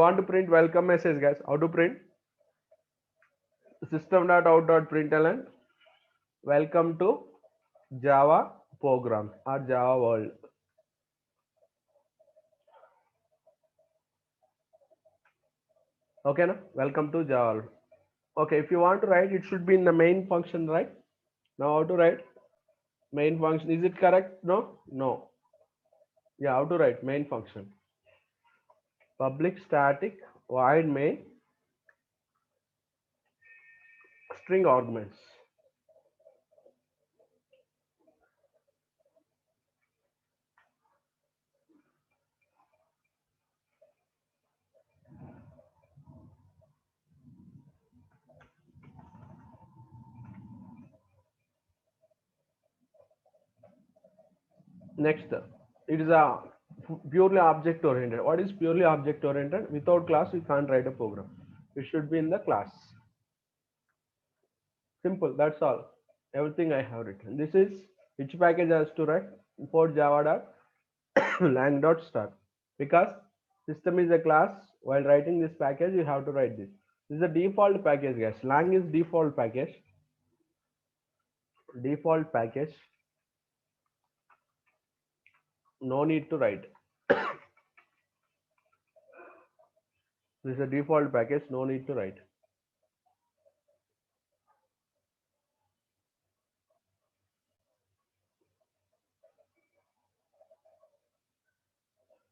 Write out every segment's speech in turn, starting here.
Want to print welcome message, guys? How to print? System.out.println. Welcome to Java programs or Java world. Okay, na? Welcome to Java. Okay, if you want to write, it should be in the main function, right? Now, how to write main function? Is it correct? No, no. Yeah, how to write main function? Public static void main string arguments. Next, it is a purely object oriented. What is purely object oriented? Without class, we can't write a program. It should be in the class. Simple. That's all. Everything I have written. This is which package has to write import java dot lang dot start, because system is a class. While writing this package, you have to write this. This is the default package, guys. Lang is default package. Default package. No need to write. This is a default package. No need to write.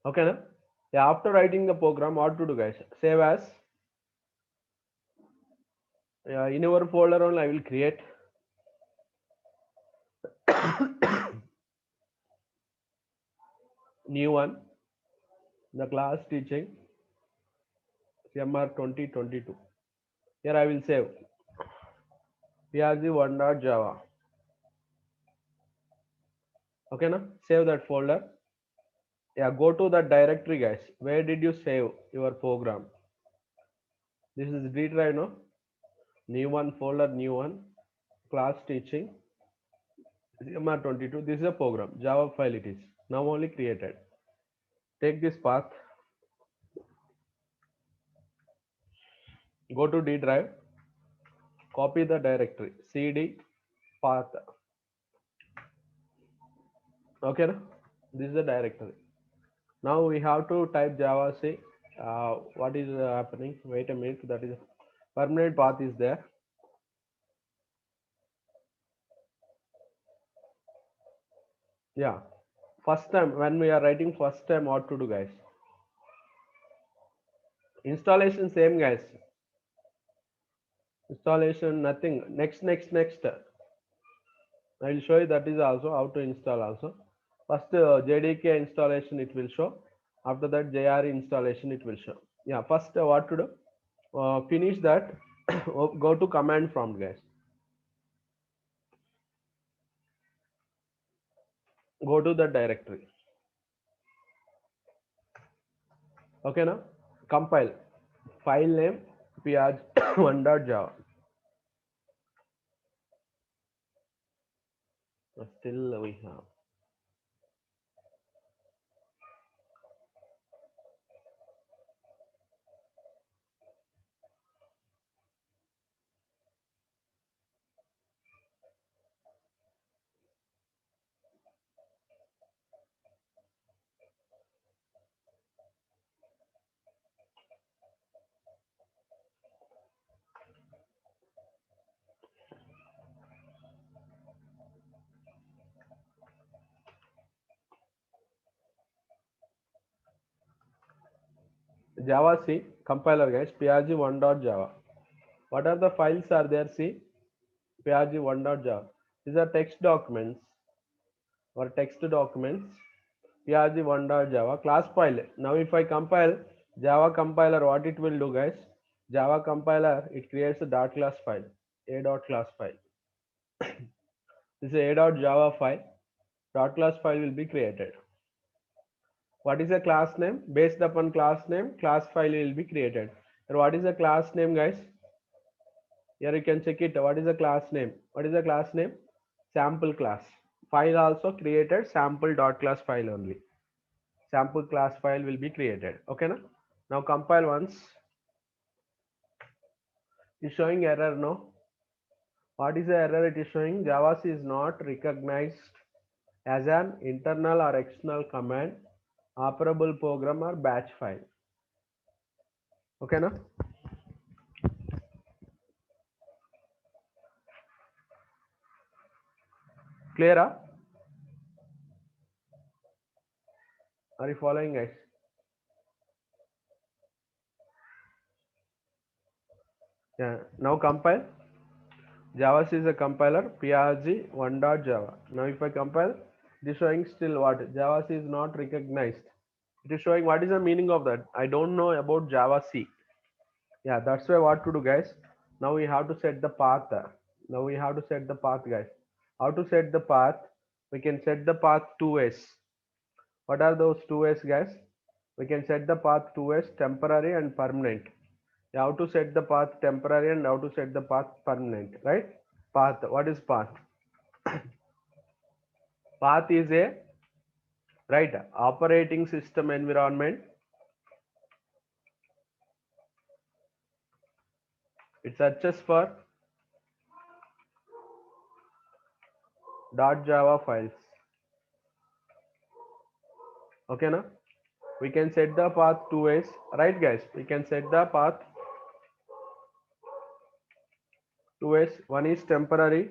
Okay, na? Yeah, after writing the program, what to do, guys? Save as. In your folder only, I will create. New one. The class teaching. CMR 2022. Here I will save prg1.java. Okay, na? Save that folder. Yeah, go to that directory, guys. Where did you save your program? This is D drive, no? New one folder, new one. Class teaching. CMR22. This is a program. Java file it is. Now only created. Take this path. Go to D drive. Copy the directory. CD path. Okay, na? This is the directory. Now we have to type Java C. What is happening? Wait a minute. That is permanent path is there. Yeah. First time when we are writing first time, what to do, guys? Installation same, guys. Installation nothing. Next. I will show you that is also how to install also. First JDK installation it will show. After that JRE installation it will show. Yeah. First what to do? Finish that. Go to command prompt, guys. Go to the directory. Okay, now compile. File name prg1.java. Still we have. Java C compiler, guys, prg1.java. What are the files are there? See, prg1.java. These are text documents or text documents. prg1.java class file. Now if I compile Java compiler, what it will do, guys? Java compiler, it creates a dot class file, a dot class file. This is a dot java file. Dot class file will be created. What is the class name? Based upon class name, class file will be created. And what is the class name, guys? Here you can check it. What is the class name? What is the class name? Sample class. File also created sample dot class file only. Sample class file will be created. Okay, na? Now compile once. It's showing error, no? What is the error it is showing? Java C is not recognized as an internal or external command, operable program or batch file. Okay, no? Clear? Huh? Are you following, guys? Yeah. Now compile. Java C is a compiler. PRG 1.java. Now if I compile, it is showing still what? Java C is not recognized. It is showing what is the meaning of that. I don't know about Java C. Yeah, that's why what to do, guys. Now we have to set the path. Now we have to set the path, guys. How to set the path? We can set the path two ways. What are those two ways, guys? We can set the path two ways, temporary and permanent. How to set the path temporary and how to set the path permanent, right? Path. What is path? Path is a right operating system environment. It searches for .java files. Okay, now we can set the path two ways, right, guys? We can set the path two ways. One is temporary,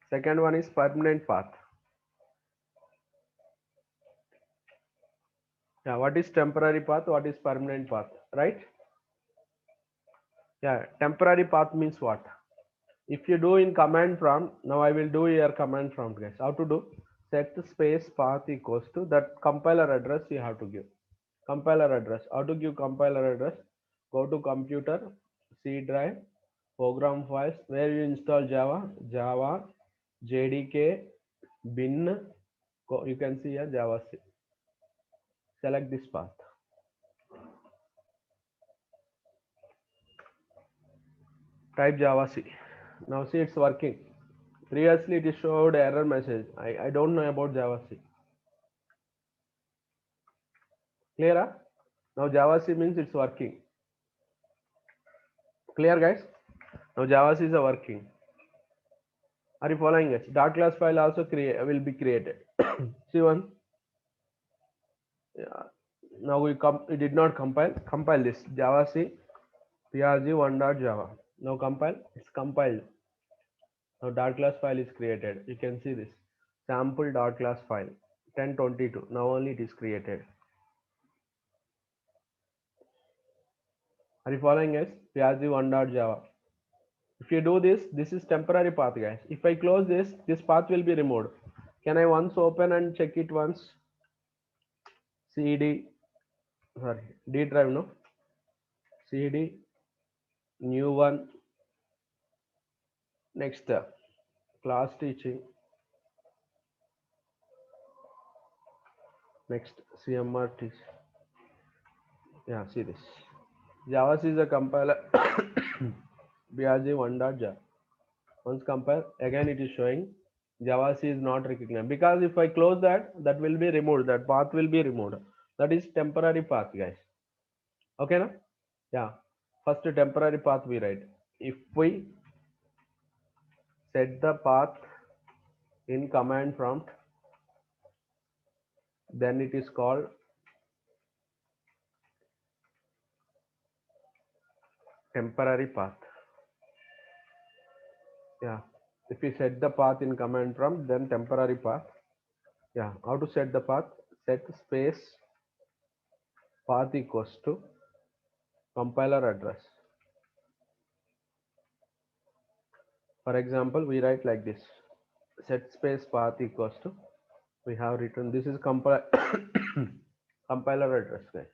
second one is permanent path. Yeah, what is temporary path? What is permanent path? Right? Yeah, temporary path means what? If you do in command prompt, now I will do here command prompt, guys. How to do? Set space path equals to that compiler address you have to give. Compiler address. How to give compiler address? Go to computer, C drive, program files, where you install Java, JDK, bin. You can see here Java C. Select this path. Type Java C. Now see it's working. Previously it showed error message. I don't know about Java C. Clear? Huh? Now Java C means it's working. Clear, guys? Now Java C is working. Are you following us? Dot class file also will be created. See one. Yeah. Now we did not compile. Compile this Java C prg1.java. Now compile. It's compiled. Now dot class file is created. You can see this sample dot class file 1022. Now only it is created. Are you following us? prg1.java. If you do this, this is temporary path, guys. If I close this, this path will be removed. Can I once open and check it once? cd, sorry, D drive, no? cd, new one, next class teaching, next cmrt. Yeah, see this. Java is a compiler. brg1.java. Once compile, again it is showing Java C is not recognized. Because if I close that, that will be removed. That path will be removed. That is temporary path, guys. Okay, na? Yeah. First temporary path we write. If we set the path in command prompt, then it is called temporary path. Yeah. If we set the path in command prompt, then temporary path. Yeah. How to set the path? Set space path equals to compiler address. For example, we write like this. Set space path equals to, we have written, this is compiler address, guys.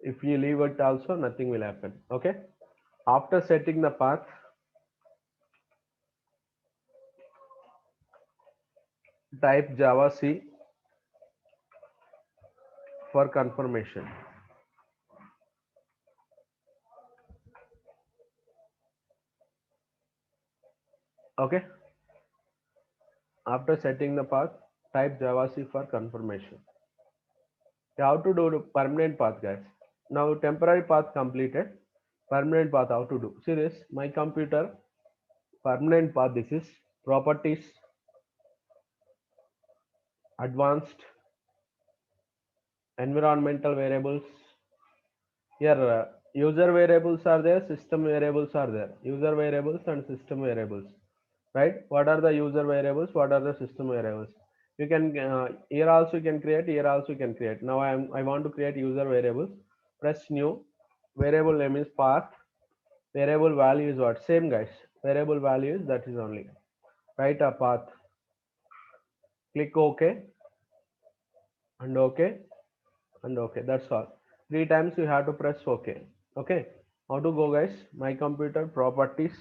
If you leave it also, nothing will happen. Okay. After setting the path, type Java C for confirmation. Okay. After setting the path, Type JavaC for confirmation. How to do the permanent path, guys? Now temporary path completed. Permanent path how to do? See this, my computer permanent path. This is properties, advanced, environmental variables. Here user variables are there, system variables are there. User variables and system variables, right? What are the user variables? What are the system variables? You can here also you can create, here also you can create. Now I want to create user variables. Press new. Variable name is path. Variable value is what? Same, guys. Variable value is that is only. Write a path. Click OK and OK and OK. That's all. 3 times you have to press OK. Okay. How to go, guys? My computer properties.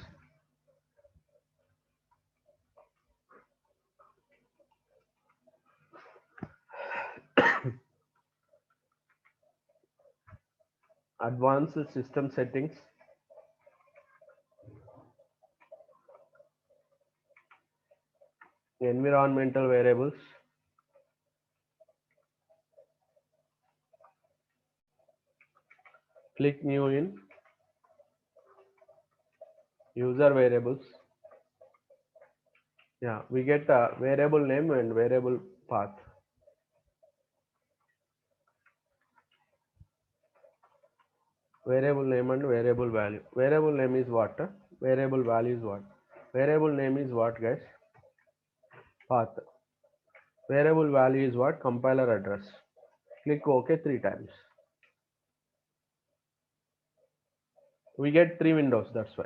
Advanced system settings. Environmental variables. Click new in user variables. Yeah, we get a variable name and variable path. Variable name and variable value. Variable name is what? Variable value is what? Variable name is what, guys? Path. Variable value is what? Compiler address. Click OK 3 times. We get 3 windows, that's why.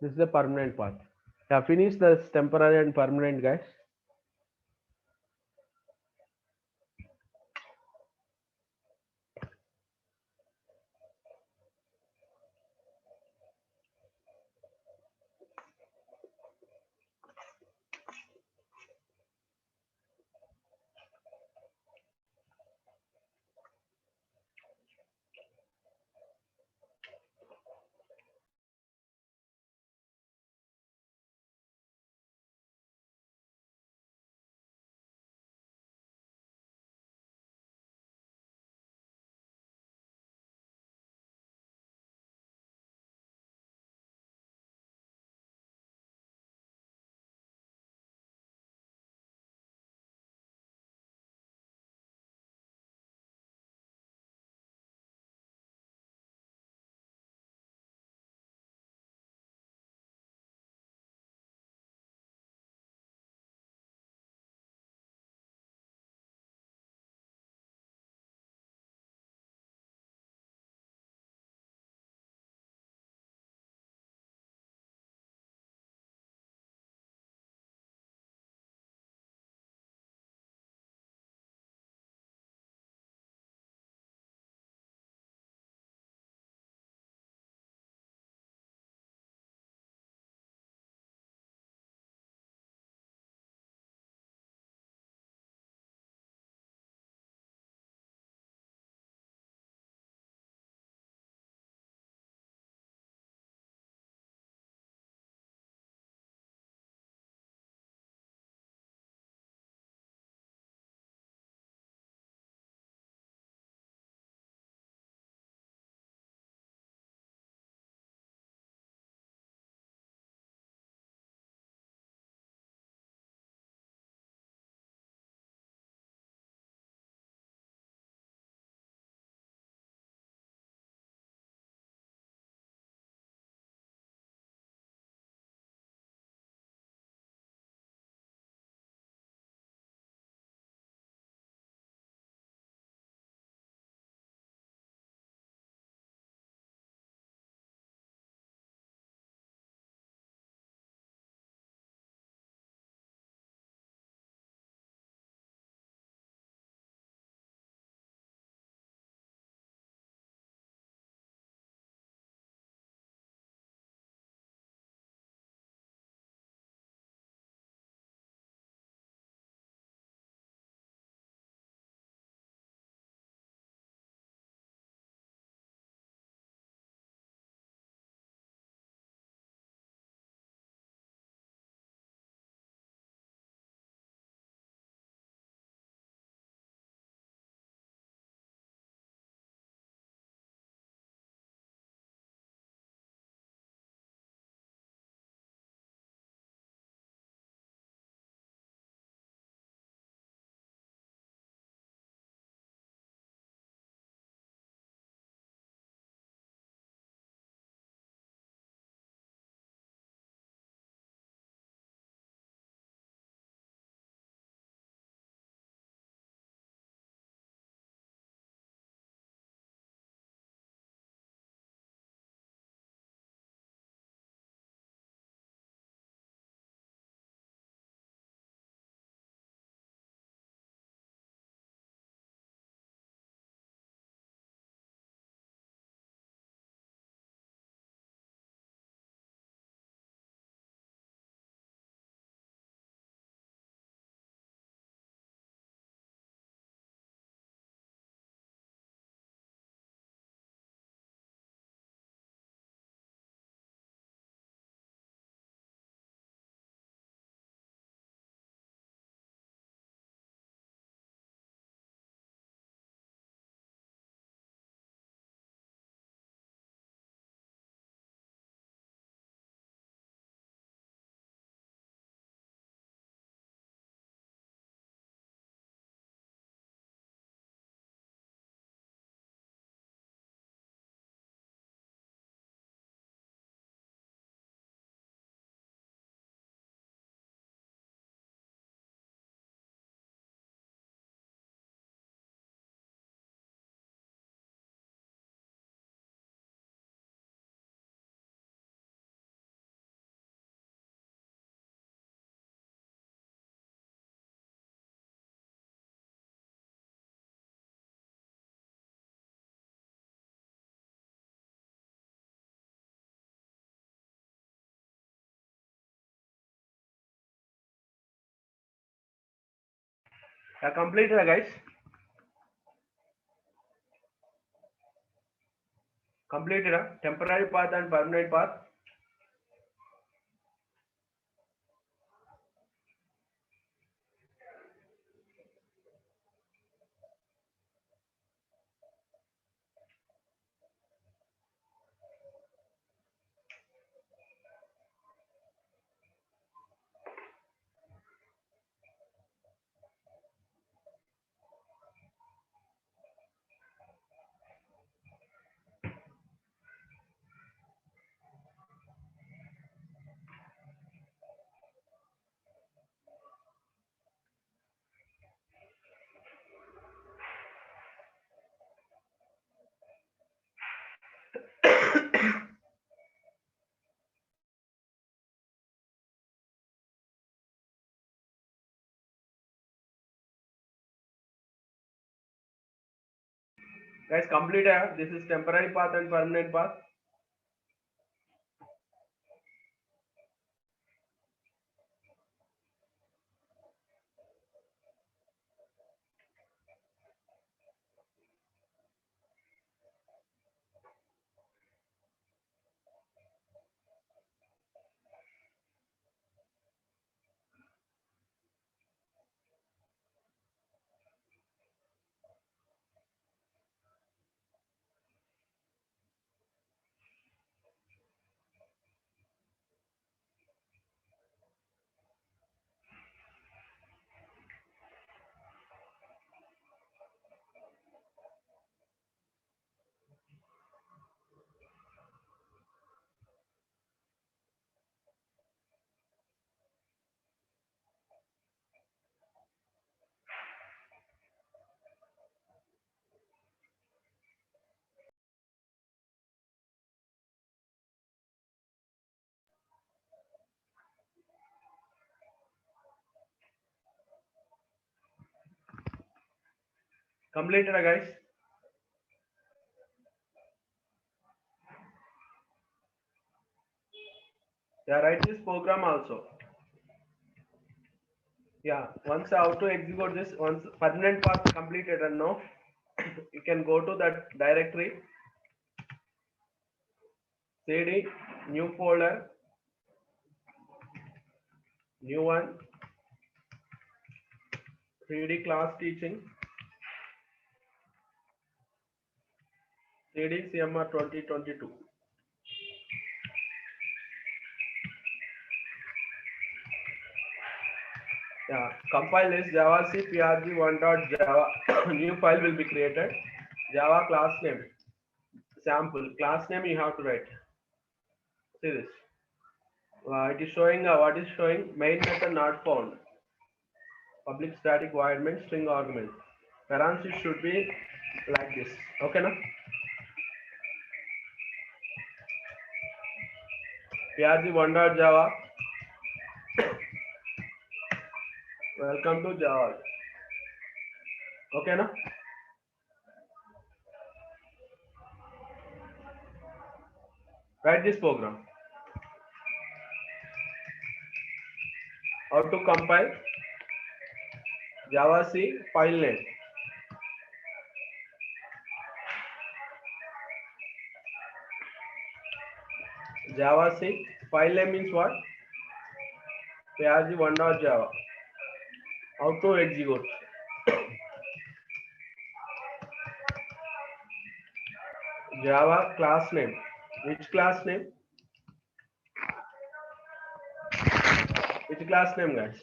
This is the permanent path. Yeah, finish this temporary and permanent, guys. Completed, guys. Completed temporary path and permanent path. Guys, complete. This is temporary path and permanent path. Completed, guys. Yeah, write this program also. Yeah, once how to execute this, once permanent path completed and now you can go to that directory, cd, new folder, new one, 3D class teaching, cd CMR 2022. Yeah, compile this java c prg1.java. New file will be created. Java class name, sample class name you have to write. See this. It is showing what is showing main method not found. Public static void main string argument. Parentheses should be like this. Okay, now prg1.java. Welcome to Java. Okay, now write this program. How to compile Java C file name. Java C file name means what? prg1.java. How to execute? Java class name. Which class name? Which class name, guys?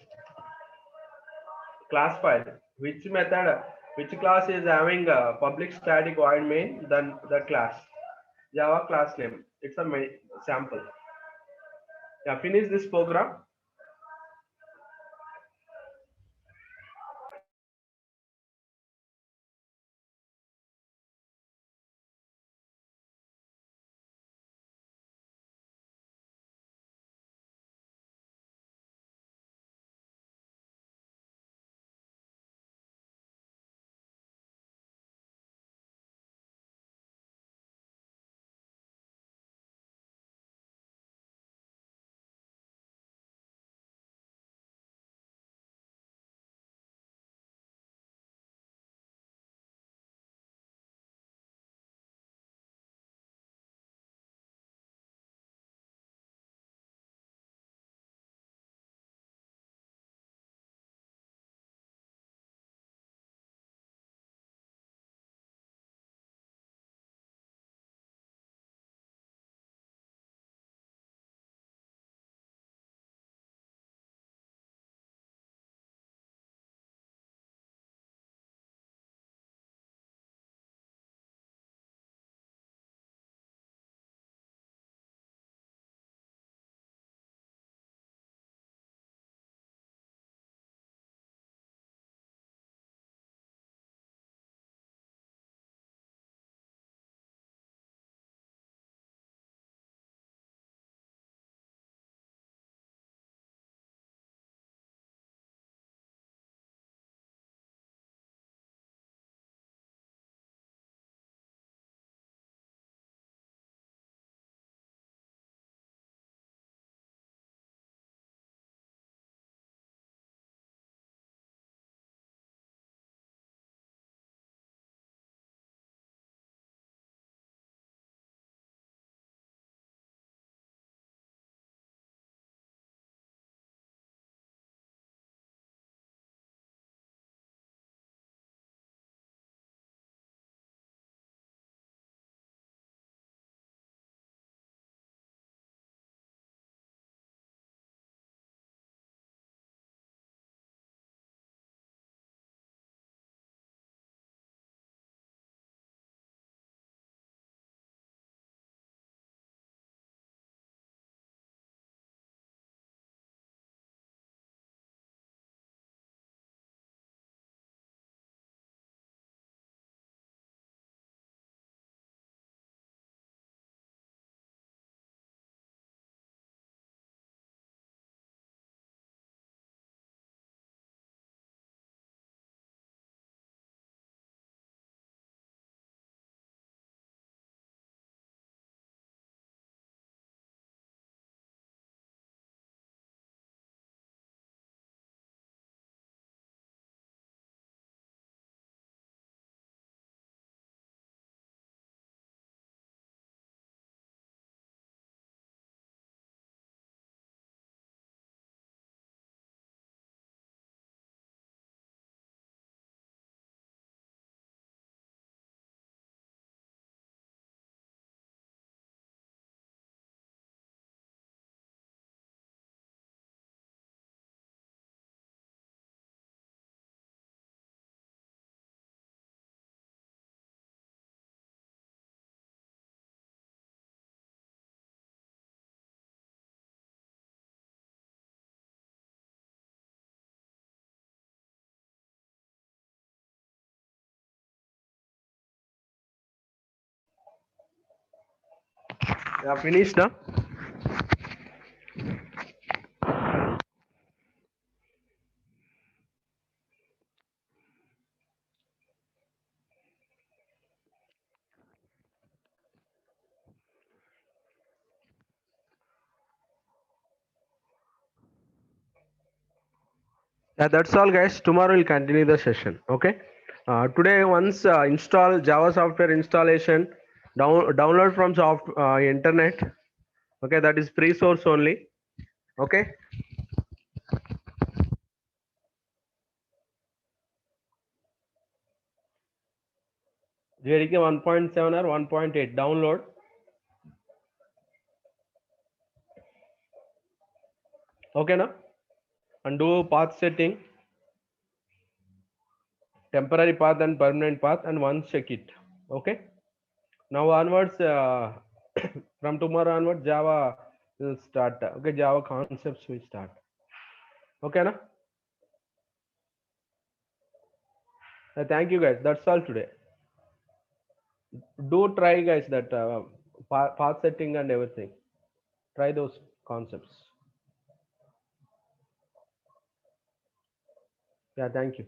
Class file. Which method? Which class is having a public static void main? Then the class. Java class name. It's a sample. Yeah, finish this program. Yeah, finished now. Yeah, that's all, guys. Tomorrow we'll continue the session. Okay. Today, once install Java software installation, download from internet. Okay, that is free source only. Okay. JDK 1.7 or 1.8 download. Okay, now and do path setting, temporary path and permanent path, and once check it. Okay. Now onwards, from tomorrow onwards, Java will start. Okay, Java concepts will start. Okay, na? Thank you, guys. That's all today. Do try, guys, that path setting and everything. Try those concepts. Yeah, thank you.